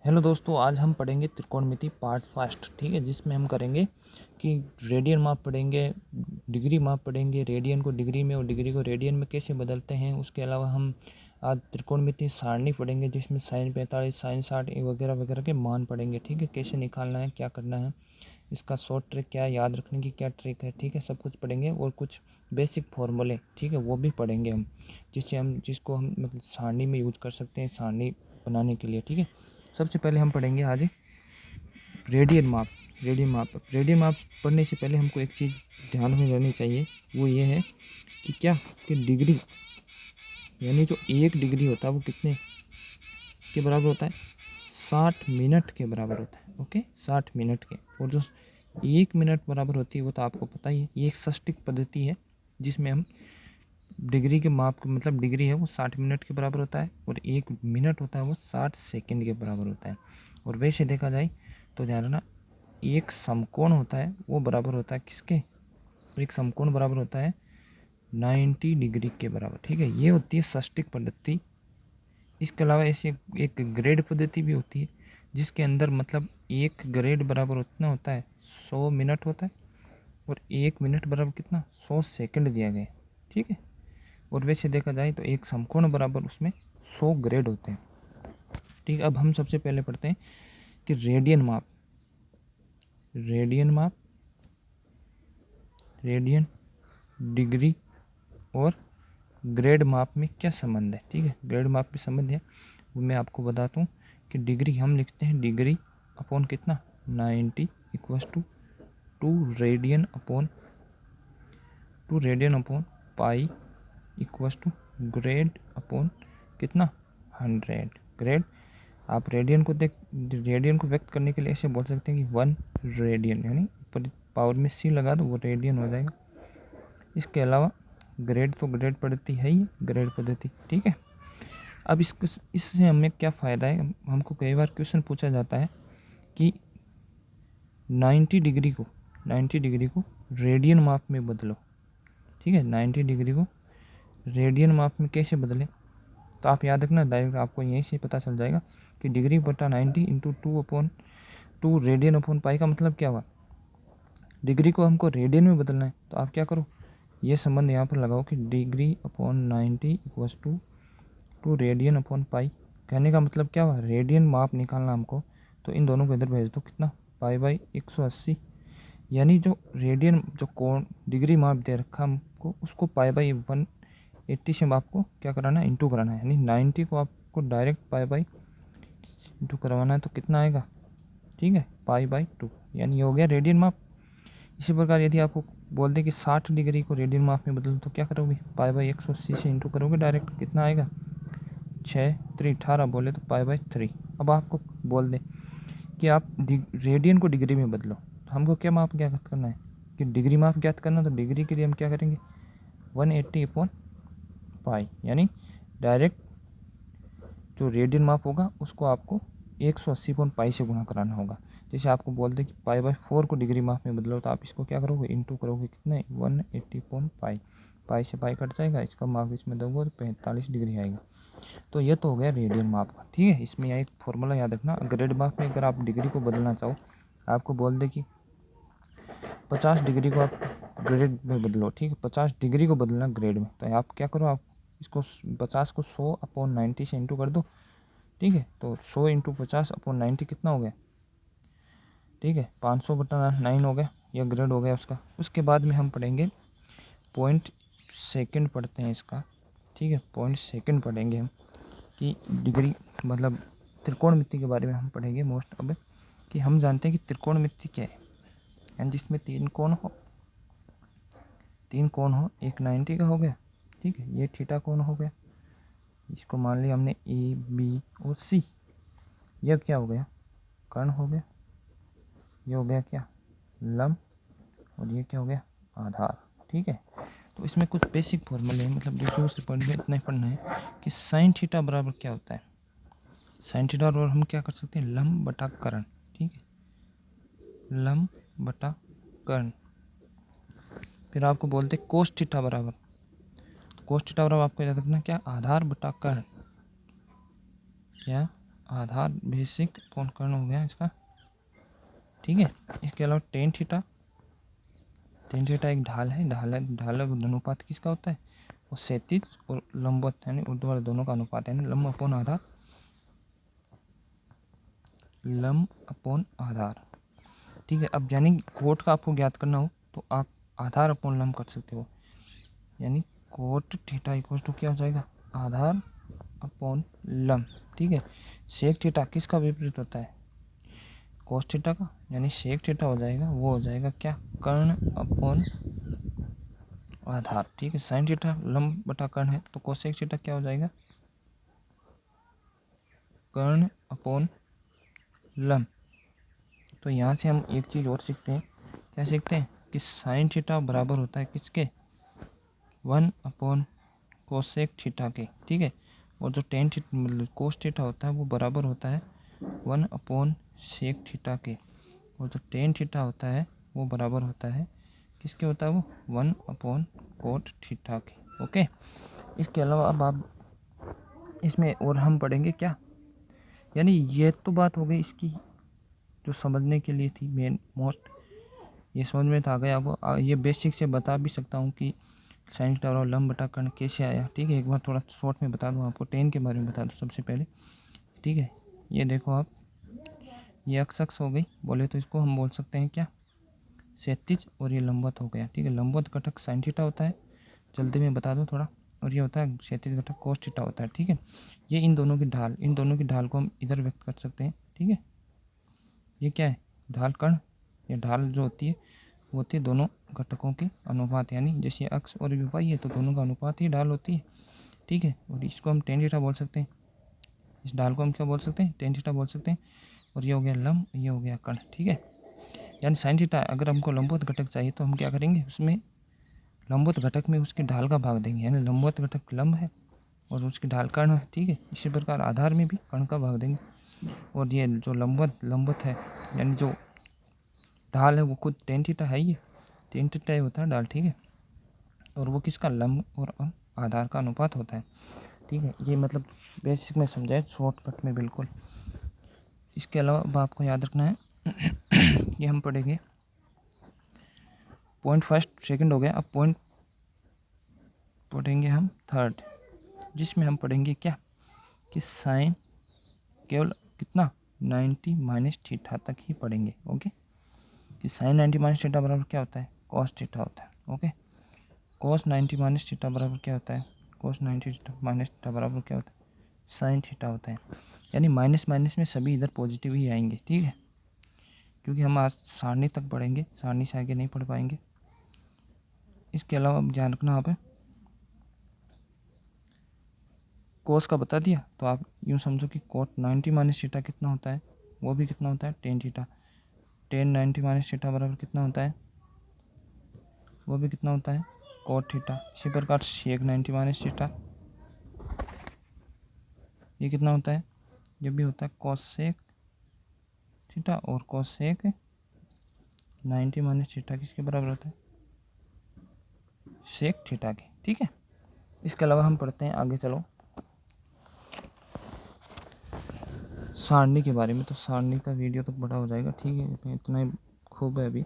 Hello दोस्तों, आज हम पढ़ेंगे त्रिकोणमिति पार्ट फर्स्ट। ठीक है, जिसमें हम करेंगे कि रेडियन माप पढ़ेंगे, डिग्री माप पढ़ेंगे, रेडियन को डिग्री में और डिग्री को रेडियन में कैसे बदलते हैं। उसके अलावा हम आज त्रिकोणमिति सारणी पढ़ेंगे, जिसमें साइन 45, साइन 60 वगैरह वगैरह के मान पढ़ेंगे। ठीक है, कैसे निकालना है, क्या करना है, इसका शॉर्ट ट्रिक क्या है, याद रखने की क्या ट्रिक है। ठीक है, सब कुछ पढ़ेंगे और कुछ बेसिक फॉर्मूले, ठीक है, वो भी पढ़ेंगे हम, जिसको हम मतलब सारणी में यूज कर सकते हैं सारणी बनाने के लिए। ठीक है, सबसे पहले हम पढ़ेंगे आज रेडियन माप। रेडियन माप पढ़ने से पहले हमको एक चीज़ ध्यान में रहनी चाहिए, वो ये है कि क्या कि डिग्री, यानी जो 1 डिग्री होता है वो कितने के बराबर होता है, 60 मिनट के बराबर होता है। ओके, 60 मिनट के। और जो 1 मिनट बराबर होती है वो तो आपको पता ही है, ये एक सटीक पद्धति है जिसमें हम डिग्री के माप का मतलब डिग्री है वो 60 मिनट के बराबर होता है और 1 मिनट होता है वो 60 सेकंड के बराबर होता है। और वैसे देखा जाए तो ध्यान रखना, एक समकोण होता है वो बराबर होता है किसके, एक समकोण बराबर होता है 90 डिग्री के बराबर। ठीक है, ये होती है सटीक पद्धति। इसके अलावा ऐसे एक ग्रेड पद्धति भी होती है, जिसके अंदर मतलब एक ग्रेड बराबर उतना होता है 100 मिनट होता है और 1 मिनट बराबर कितना 100 सेकंड दिया गया है। ठीक है, और वैसे देखा जाए तो एक समकोण बराबर उसमें 100 ग्रेड होते हैं। ठीक है, अब हम सबसे पहले पढ़ते हैं कि रेडियन माप। रेडियन, डिग्री और ग्रेड माप में क्या संबंध है। ठीक है, ग्रेड माप में संबंध है वो मैं आपको बताता हूँ कि डिग्री हम लिखते हैं डिग्री अपॉन कितना 90 equals to 2 radian upon pi equals to grade upon कितना 100 ग्रेड। आप रेडियन को व्यक्त करने के लिए ऐसे बोल सकते हैं कि 1 रेडियन, यानी ऊपर पावर में सी लगा दो वो रेडियन हो जाएगा। इसके अलावा ग्रेड तो ग्रेड पद्धति है ही, ग्रेड पद्धति। ठीक है, अब इससे हमें क्या फ़ायदा है, हमको कई बार क्वेश्चन पूछा जाता है कि 90 डिग्री को रेडियन माप में बदलो। ठीक है, 90 डिग्री को रेडियन माप में कैसे बदलें, तो आप याद रखना, डायरेक्ट आपको यहीं से पता चल जाएगा कि डिग्री बटा 90 इंटू 2 रेडियन अपॉन पाई का मतलब क्या हुआ। डिग्री को हमको रेडियन में बदलना है, तो आप क्या करो, ये संबंध यहाँ पर लगाओ कि degree upon 90 equals to 2 radian upon pi. कहने का मतलब क्या हुआ, रेडियन माप निकालना हमको, तो इन दोनों को इधर भेज दो, कितना पाई बाई 180। यानी जो रेडियन जो कोण डिग्री माप दे रखा हमको, उसको पाई बाई 180 से आपको क्या कराना है, इंटू कराना है। यानी 90 को आपको डायरेक्ट पाई बाई इंटू करवाना है, तो कितना आएगा, ठीक है, पाई बाई 2, यानी ये हो गया रेडियन माप। इसी प्रकार यदि आपको बोल दे कि 60 डिग्री को रेडियन माप में बदलो, तो क्या करोगे, पाई बाई 180 से इंटू करोगे, डायरेक्ट कितना आएगा 6 3 18 बोले तो पाई बाई 3। अब आपको बोल दे कि आप रेडियन को डिग्री में बदलो, तो हमको क्या माप ज्ञात करना है, कि डिग्री माप ज्ञात करना, तो डिग्री के लिए हम क्या करेंगे 180 अपॉन पाई, यानी डायरेक्ट जो रेडियन माप होगा उसको आपको 180 अपॉन पाई से गुणा कराना होगा। जैसे आपको बोल दे कि पाई बाई 4 को डिग्री माप में बदलो, तो आप इसको क्या करोगे, इंटू करोगे, कितने 180 अपॉन पाई, पाई से पाई कट जाएगा, इसका माप इसमें दोगे तो 45 डिग्री आएगा। तो ये तो हो गया रेडियन माप का। ठीक है, इसमें एक फॉर्मूला याद रखना, ग्रेड माप में अगर आप डिग्री को बदलना चाहो, आपको बोल दे कि 50 डिग्री को आप ग्रेड में बदलो। ठीक है, 50 डिग्री को बदलना ग्रेड में, तो आप क्या करो, आप इसको 50 को 100 अपॉन 90 से इंटू कर दो। ठीक है, तो 100 इंटू 50 अपॉन 90 कितना हो गया, ठीक है 500 बटा 9 हो गया, यह ग्रेड हो गया उसका। उसके बाद में हम पढ़ेंगे पॉइंट सेकंड पढ़ते हैं इसका। ठीक है, पॉइंट सेकंड पढ़ेंगे हम कि डिग्री मतलब त्रिकोणमिति के बारे में हम पढ़ेंगे मोस्ट। अब कि हम जानते हैं कि त्रिकोणमिति क्या है, एंड जिसमें 3 कोण हो, एक 90 का हो गया। ठीक है, ये थीटा कोण हो गया, इसको मान लिया हमने ए बी और सी। यह क्या हो गया, कर्ण हो गया, ये हो गया क्या लंब, और ये क्या हो गया आधार। ठीक है, तो इसमें कुछ बेसिक फॉर्मूले हैं, मतलब दूसरों से पढ़ने इतना ही पढ़ना है कि साइन थीटा बराबर क्या होता है। साइन थीटा और हम क्या कर सकते हैं, लंब बटा कर्ण। ठीक है, लंब बटा कर्ण। फिर आपको बोलते हैं कोस थीटा बराबर, तो कोस थीटा बराबर आपको याद रखना क्या, आधार बटा कर्ण, क्या आधार बेसिक अपॉन कर्ण हो गया इसका, ठीक है। इसके अलावा टेन थीटा, टेन थीटा एक ढाल है, ढाल अनुपात किसका होता है, वो क्षैतिज और लंबवत यानी ऊर्ध्वाधर दोनों का अनुपात है, लंब अपॉन आधार, लंब अपॉन आधार, ठीक है। अब यानी कोट का आपको ज्ञात करना हो तो आप आधार अपॉन लंब कर सकते हो, यानी कोट थीटा इक्वल टू क्या हो जाएगा, आधार अपॉन लंब, ठीक है। सेक थीटा किसका विपरीत होता है, कोस थीटा का, यानी सेक थीटा हो जाएगा, वो हो जाएगा क्या, कर्ण अपॉन आधार, ठीक है। साइन थीटा लंब बटा कर्ण है तो कोसेक थीटा क्या हो जाएगा, कर्ण अपॉन लंब। तो यहाँ से हम एक चीज़ और सीखते हैं, क्या सीखते हैं कि साइन थीटा बराबर होता है किसके, 1 अपॉन कोसेक थीटा के, ठीक है। और जो टेन थीटा मतलब कोस थीटा होता है वो बराबर होता है 1 अपॉन सेक थीटा के, और जो टेन थीटा होता है वो बराबर होता है किसके होता है, वो 1 अपॉन कोट थीटा के, ओके। इसके अलावा अब आप इसमें और हम पढ़ेंगे क्या, यानी ये तो बात हो गई इसकी जो समझने के लिए थी मेन मोस्ट, ये समझ में आ गया आपको। ये बेसिक से बता भी सकता हूँ कि साइन थीटा और लंब बटा कर्ण कैसे आया, ठीक है। एक बार थोड़ा शॉर्ट में बता दूँ आपको, टेन के बारे में बता दूँ सबसे पहले, ठीक है। ये देखो आप, ये अक्ष हो गई बोले तो इसको हम बोल सकते हैं क्या, क्षैतिज, और ये लंबवत हो गया, ठीक है। लंबवत घटक साइन थीटा होता है, जल्दी में बता दूँ थोड़ा, और ये होता है क्षैतिज घटक कोस थीटा होता है, ठीक है। ये इन दोनों की ढाल को हम इधर व्यक्त कर सकते हैं, ठीक है। ये क्या है, ढाल कर्ण, ये ढाल जो होती है वो होती है दोनों घटकों के अनुपात, यानी जैसे अक्ष और विपाई है तो दोनों का अनुपात ही ढाल होती है, ठीक है। और इसको हम टेन थीटा बोल सकते हैं, इस ढाल को हम क्या बोल सकते हैं, टेन थीटा बोल सकते हैं। और ये हो गया लंब, ये हो गया कर्ण, ठीक है। यानी साइन थीटा अगर हमको लंबवत घटक चाहिए तो हम क्या करेंगे, उसमें लंबवत घटक में उसकी ढाल का भाग देंगे, यानी लंबवत घटक लंब है और उसकी ढाल कर्ण है, ठीक है। इसी प्रकार आधार में भी कर्ण का भाग देंगे, और ये जो लंबवत है यानी जो ढाल है वो खुद टेन थीटा है, ये टेन थीटा ही होता है ढाल, ठीक है। और वो किसका, लंब और आधार का अनुपात होता है, ठीक है। ये मतलब बेसिक में समझाए शॉर्टकट में बिल्कुल। इसके अलावा अब आपको याद रखना है ये हम पढ़ेंगे पॉइंट फर्स्ट सेकंड हो गया, अब पॉइंट पढ़ेंगे हम थर्ड, जिसमें हम पढ़ेंगे क्या कि साइन केवल कितना 90 माइनस थीटा तक ही पढ़ेंगे, ओके। कि साइन 90 माइनस थीटा बराबर क्या होता है, कॉस थीटा होता है, ओके। कॉस 90 माइनस थीटा बराबर क्या होता है, कॉस 90 माइनस थीटा बराबर क्या होता है, साइन थीटा होता है। यानी माइनस माइनस में सभी इधर पॉजिटिव ही आएंगे, ठीक है। क्योंकि हम आज सारणी तक पढ़ेंगे, सारणी से आगे नहीं पढ़ पाएंगे। इसके अलावा अब ध्यान रखना आप कोस का बता दिया तो आप यूँ समझो कि कोट 90 माइनस थीटा कितना होता है, वो भी कितना होता है tan theta, ten 90 minus theta बराबर कितना होता है, वो भी कितना होता है कोट थीटा। इसी प्रकार सेक 90 माइनस थीटा ये कितना होता है, ये भी होता है कोसेक थीटा, और कोसेक 90 माइनस थीटा किसके बराबर होता है, सेक थीटा के, ठीक है। इसके अलावा हम पढ़ते हैं आगे, चलो सारणी के बारे में। तो सारणी का वीडियो तो बड़ा हो जाएगा, ठीक है, इतना ही खूब है अभी।